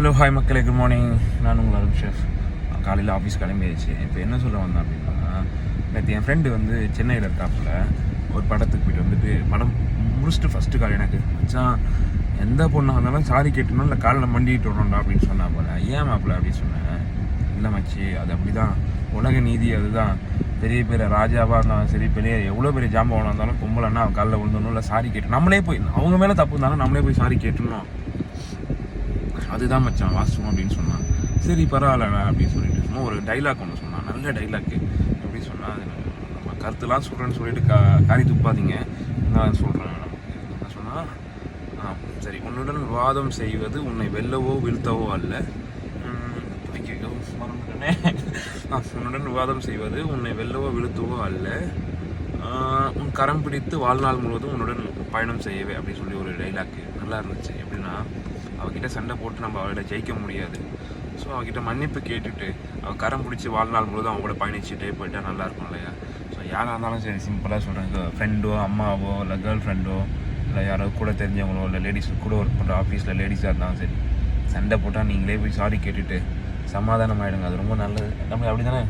Hello hi மக்களே, good morning. நான் உங்கள் அருண் ஷெஃப். காலையில் ஆஃபீஸ் கிளம்பியாச்சு. இப்போ என்ன சொல்ல வந்தேன் அப்படின்னா, நேற்று என் ஃப்ரெண்டு வந்து சென்னையில் இருக்காப்புல ஒரு படத்துக்கு போயிட்டு வந்துட்டு படம் முடிச்சுட்டு ஃபஸ்ட்டு கால் எனக்கு மச்சான் எந்த பொண்ணாக இருந்தாலும் சாரி கேட்டணும் இல்லை காலில் மண்டிட்டு வரணும்டா அப்படின்னு சொன்னா போல. ஏன் மாப்பிள்ள அப்படின்னு சொன்னேன். இல்லை மச்சி, அது அப்படி தான், உலக நீதி அதுதான். பெரிய பெரிய ராஜாவாக இருந்தாலும் சரி, பெரிய எவ்வளோ பெரிய ஜாம்பவனாக இருந்தாலும் பொம்பளைன்னா அவன் காலில் விழுந்தணும் இல்லை சாரி கேட்டணும். நம்மளே போய் அவங்க மேலே தப்பு இருந்தாலும் நம்மளே போய் சாரி கேட்டணும். அதுதான் மச்சான் வாஸ்தவம் அப்படின்னு சொன்னான். சரி பரவாயில்ல அப்படின்னு சொல்லிட்டு சும்மா ஒரு டைலாக் ஒன்று சொன்னான். நல்ல டைலாக்கு எப்படி சொன்னால், அது நம்ம கருத்துலாம் சொல்கிறேன்னு சொல்லிட்டு காரி துப்பாதீங்க. நான் சொல்கிறேன். என்ன சொன்னால், சரி, உன்னுடன் விவாதம் செய்வது உன்னை வெல்லவோ வீழ்த்தவோ அல்ல. மறந்துட்டனே. உன்னுடன் விவாதம் செய்வது உன்னை வெல்லவோ வீழ்த்தவோ அல்ல, உன் கரம் பிடித்து வாழ்நாள் முழுவதும் உன்னுடன் பயணம் செய்யவே அப்படின்னு சொல்லி ஒரு டைலாக்கு நல்லா இருந்துச்சு. எப்படின்னா, அவகிட்ட சண்டை போட்டு நம்ம அவளை ஜெயிக்க முடியாது. ஸோ அவகிட்ட மன்னிப்பு கேட்டுட்டு அவள் கரம் பிடிச்சி வாழ்நாள் முழுவதும் அவங்க கூட பயணிச்சுட்டே போயிட்டா நல்லாயிருக்கும் இல்லையா? ஸோ யாராக இருந்தாலும் சரி, சிம்பிளாக சொல்கிறேன், ஃப்ரெண்டோ அம்மாவோ இல்லை கேர்ள் ஃப்ரெண்டோ இல்லை யாரோ கூட தெரிஞ்சவங்களோ இல்லை லேடிஸ் கூட ஒர்க் பண்ணுற ஆஃபீஸில் லேடிஸாக இருந்தாலும் சரி, சண்டை போட்டால் நீங்களே போய் சாரி கேட்டுட்டு சமாதானம் ஆகிடுங்க. அது ரொம்ப நல்லது. நம்ம அப்படி தானே?